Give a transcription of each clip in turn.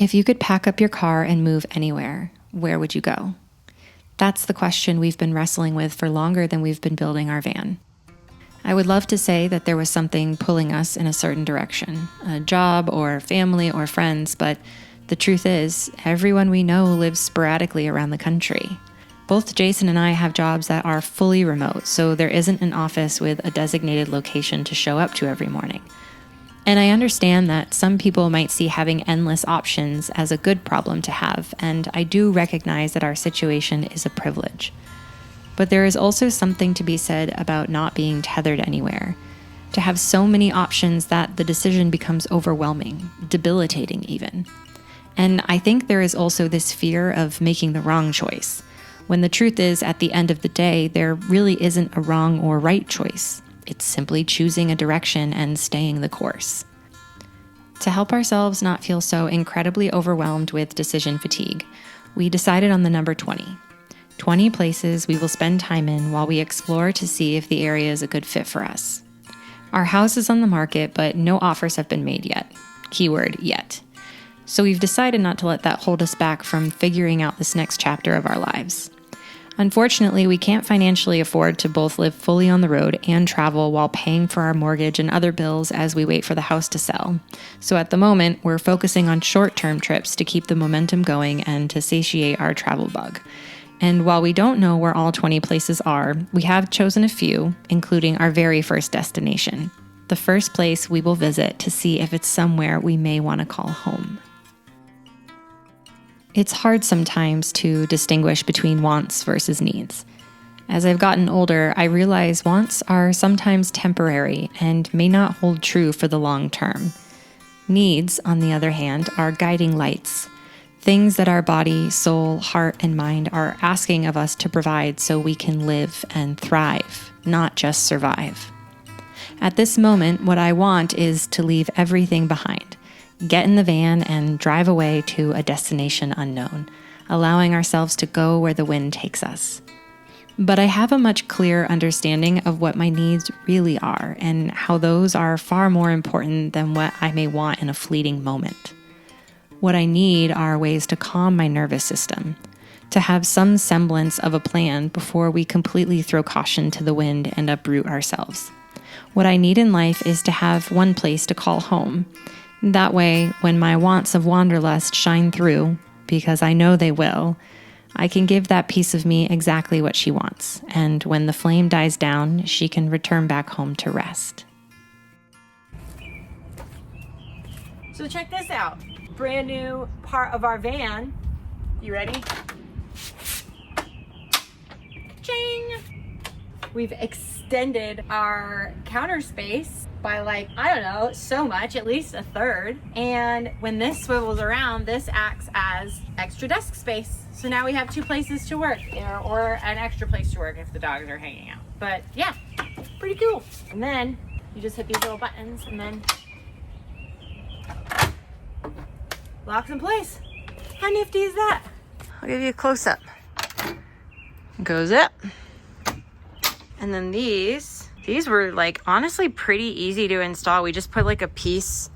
If you could pack up your car and move anywhere, where would you go? That's the question we've been wrestling with for longer than we've been building our van. I would love to say that there was something pulling us in a certain direction, a job or family or friends, but the truth is, everyone we know lives sporadically around the country. Both Jason and I have jobs that are fully remote, so there isn't an office with a designated location to show up to every morning. And I understand that some people might see having endless options as a good problem to have, and I do recognize that our situation is a privilege. But there is also something to be said about not being tethered anywhere, to have so many options that the decision becomes overwhelming, debilitating even. And I think there is also this fear of making the wrong choice, when the truth is, at the end of the day, there really isn't a wrong or right choice. It's simply choosing a direction and staying the course. To help ourselves not feel so incredibly overwhelmed with decision fatigue, we decided on the number 20. 20 places we will spend time in while we explore to see if the area is a good fit for us. Our house is on the market, but no offers have been made yet. Keyword, yet. So we've decided not to let that hold us back from figuring out this next chapter of our lives. Unfortunately, we can't financially afford to both live fully on the road and travel while paying for our mortgage and other bills as we wait for the house to sell. So at the moment, we're focusing on short-term trips to keep the momentum going and to satiate our travel bug. And while we don't know where all 20 places are, we have chosen a few, including our very first destination, the first place we will visit to see if it's somewhere we may want to call home. It's hard sometimes to distinguish between wants versus needs. As I've gotten older, I realize wants are sometimes temporary and may not hold true for the long term. Needs, on the other hand, are guiding lights, things that our body, soul, heart, and mind are asking of us to provide so we can live and thrive, not just survive. At this moment, what I want is to leave everything behind. Get in the van and drive away to a destination unknown, allowing ourselves to go where the wind takes us. But I have a much clearer understanding of what my needs really are and how those are far more important than what I may want in a fleeting moment. What I need are ways to calm my nervous system, to have some semblance of a plan before we completely throw caution to the wind and uproot ourselves. What I need in life is to have one place to call home. That way, when my wants of wanderlust shine through, because I know they will, I can give that piece of me exactly what she wants. And when the flame dies down, she can return back home to rest. So check this out. Brand new part of our van. You ready? Ching! We've extended our counter space by so much, at least a third. And when this swivels around, this acts as extra desk space. So now we have two places to work, or an extra place to work if the dogs are hanging out. But yeah, pretty cool. And then you just hit these little buttons and then locks in place. How nifty is that? I'll give you a close up. Goes up. And then these were honestly pretty easy to install. We just put a piece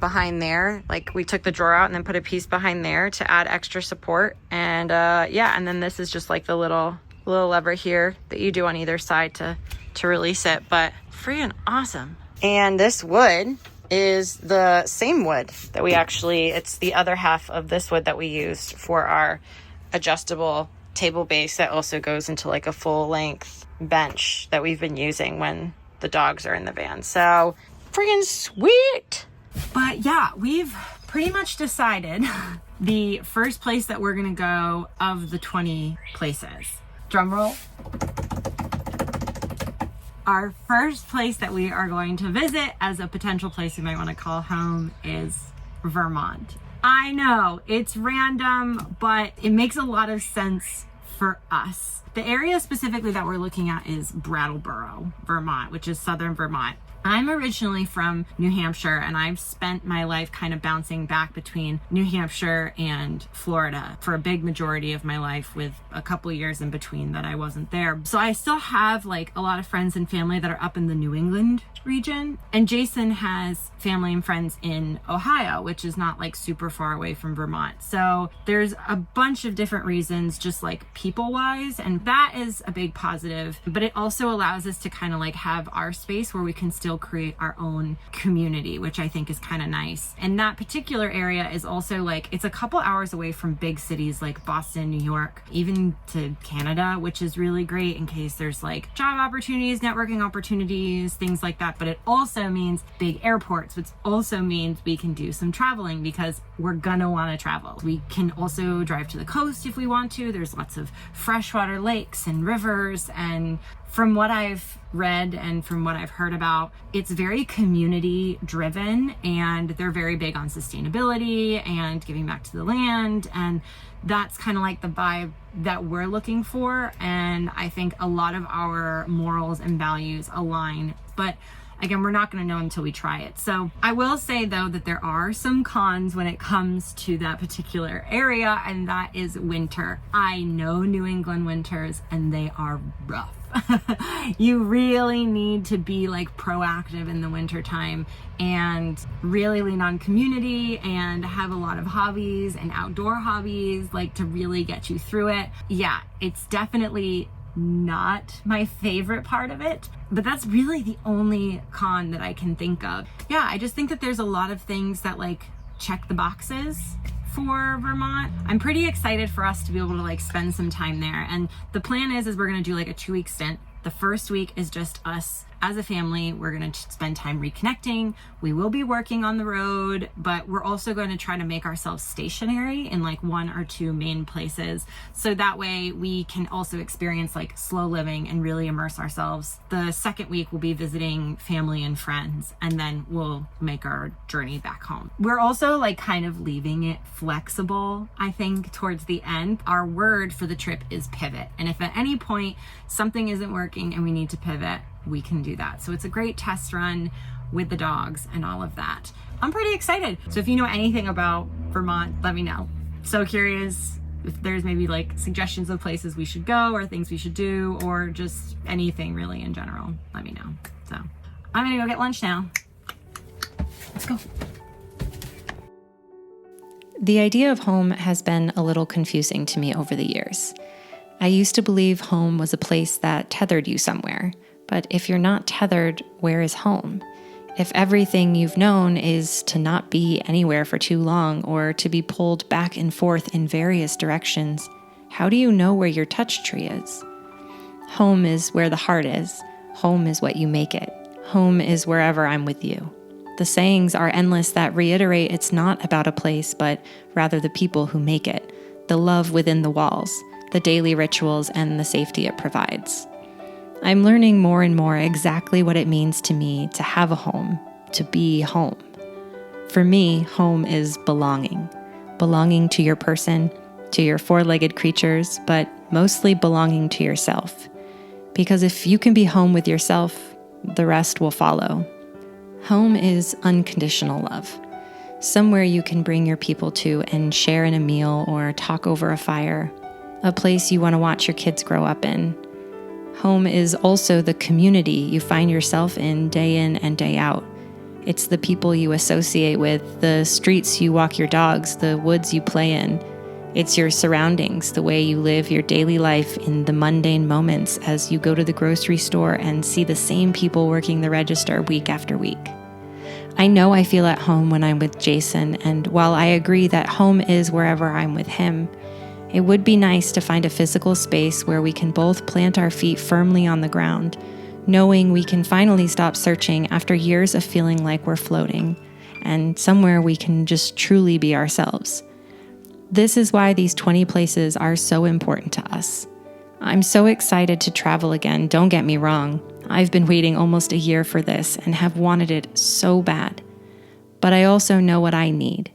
behind there. We took the drawer out and then put a piece behind there to add extra support. And and then this is just the little lever here that you do on either side to release it. But freaking awesome. And this wood is the same wood that it's the other half of this wood that we used for our adjustable table base that also goes into a full length bench that we've been using when the dogs are in the van. So freaking sweet. But yeah, we've pretty much decided the first place that we're gonna go of the 20 places. Drum roll. Our first place that we are going to visit as a potential place we might want to call home is Vermont. I know it's random, but it makes a lot of sense for us. The area specifically that we're looking at is Brattleboro, Vermont, which is southern Vermont. I'm originally from New Hampshire, and I've spent my life kind of bouncing back between New Hampshire and Florida for a big majority of my life, with a couple of years in between that I wasn't there. So I still have like a lot of friends and family that are up in the New England region. And Jason has family and friends in Ohio, which is not like super far away from Vermont. So there's a bunch of different reasons, just like people wise, and that is a big positive. But it also allows us to kind of like have our space where we can still create our own community, which I think is kind of nice. And that particular area is also like, it's a couple hours away from big cities like Boston, New York, even to Canada, which is really great in case there's like job opportunities, networking opportunities, things like that. But it also means big airports, which also means we can do some traveling because we're gonna want to travel. We can also drive to the coast if we want to. There's lots of freshwater lakes and rivers, and from what I've read and from what I've heard about, it's very community driven, and they're very big on sustainability and giving back to the land. And that's kind of like the vibe that we're looking for. And I think a lot of our morals and values align. But again, we're not going to know until we try it. So I will say though that there are some cons when it comes to that particular area, and that is winter. I know New England winters, and they are rough. You really need to be like proactive in the winter time and really lean on community and have a lot of hobbies and outdoor hobbies like to really get you through it. Yeah, it's definitely not my favorite part of it, but that's really the only con that I can think of. Yeah, I just think that there's a lot of things that like check the boxes for Vermont. I'm pretty excited for us to be able to like spend some time there. And the plan is we're going to do like a 2-week stint. The first week is just us as a family. We're going to spend time reconnecting. We will be working on the road, but we're also going to try to make ourselves stationary in like 1 or 2 main places. So that way we can also experience like slow living and really immerse ourselves. The second week we'll be visiting family and friends, and then we'll make our journey back home. We're also like kind of leaving it flexible, I think, towards the end. Our word for the trip is pivot. And if at any point something isn't working and we need to pivot, we can do that. So it's a great test run with the dogs and all of that. I'm pretty excited. So if you know anything about Vermont, let me know. So curious if there's maybe like suggestions of places we should go or things we should do, or just anything really in general, let me know. So I'm gonna go get lunch now. Let's go. The idea of home has been a little confusing to me over the years. I used to believe home was a place that tethered you somewhere. But if you're not tethered, where is home? If everything you've known is to not be anywhere for too long or to be pulled back and forth in various directions, how do you know where your touch tree is? Home is where the heart is. Home is what you make it. Home is wherever I'm with you. The sayings are endless that reiterate it's not about a place, but rather the people who make it, the love within the walls, the daily rituals, and the safety it provides. I'm learning more and more exactly what it means to me to have a home, to be home. For me, home is belonging. Belonging to your person, to your 4-legged creatures, but mostly belonging to yourself. Because if you can be home with yourself, the rest will follow. Home is unconditional love. Somewhere you can bring your people to and share in a meal or talk over a fire. A place you want to watch your kids grow up in. Home is also the community you find yourself in and day out. It's the people you associate with, the streets you walk your dogs, the woods you play in. It's your surroundings, the way you live your daily life in the mundane moments as you go to the grocery store and see the same people working the register week after week. I know I feel at home when I'm with Jason, and while I agree that home is wherever I'm with him, it would be nice to find a physical space where we can both plant our feet firmly on the ground, knowing we can finally stop searching after years of feeling like we're floating, and somewhere we can just truly be ourselves. This is why these 20 places are so important to us. I'm so excited to travel again, don't get me wrong. I've been waiting almost a year for this and have wanted it so bad. But I also know what I need,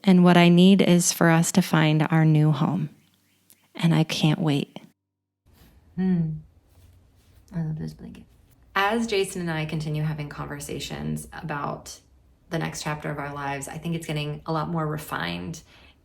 and what I need is for us to find our new home. And I can't wait. I love this blanket. As Jason and I continue having conversations about the next chapter of our lives, I think it's getting a lot more refined,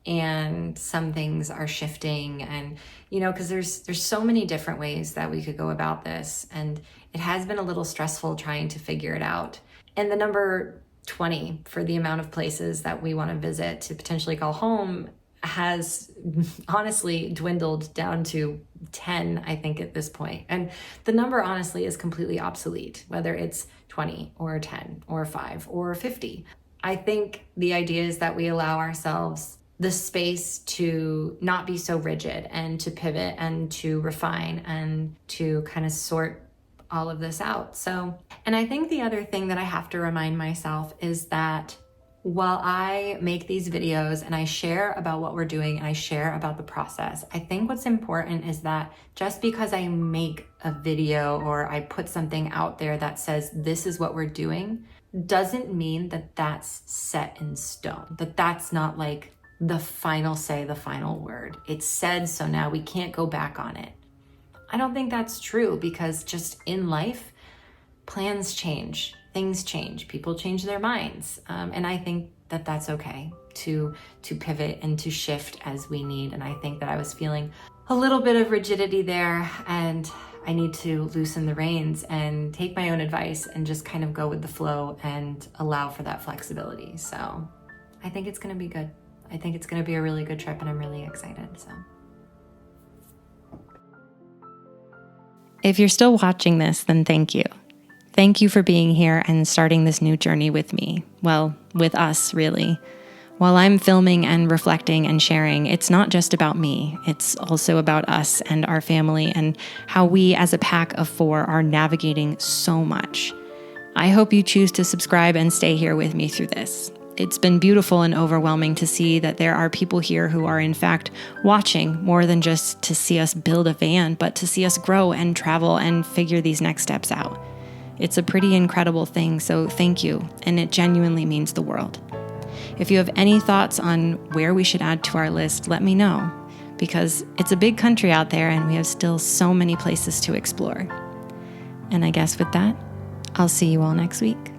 and some things are shifting, and because there's so many different ways that we could go about this, and it has been a little stressful trying to figure it out. And the number 20 for the amount of places that we want to visit to potentially call home has honestly dwindled down to 10, I think, at this point. And the number honestly is completely obsolete, whether it's 20 or 10 or 5 or 50. I think the idea is that we allow ourselves the space to not be so rigid, and to pivot and to refine and to kind of sort all of this out. And I think the other thing that I have to remind myself is that while I make these videos and I share about what we're doing and I share about the process, I think what's important is that just because I make a video or I put something out there that says this is what we're doing, doesn't mean that that's set in stone, that that's not like the final say, the final word. It's said, so now we can't go back on it. I don't think that's true, because just in life, plans change, things change, people change their minds. And I think that that's okay to pivot and to shift as we need. And I think that I was feeling a little bit of rigidity there, and I need to loosen the reins and take my own advice and just kind of go with the flow and allow for that flexibility. So I think it's going to be good. I think it's going to be a really good trip, and I'm really excited. So if you're still watching this, then thank you. Thank you for being here and starting this new journey with me. Well, with us, really. While I'm filming and reflecting and sharing, it's not just about me. It's also about us and our family, and how we as a pack of 4 are navigating so much. I hope you choose to subscribe and stay here with me through this. It's been beautiful and overwhelming to see that there are people here who are in fact watching more than just to see us build a van, but to see us grow and travel and figure these next steps out. It's a pretty incredible thing, so thank you, and it genuinely means the world. If you have any thoughts on where we should add to our list, let me know, because it's a big country out there and we have still so many places to explore. And I guess with that, I'll see you all next week.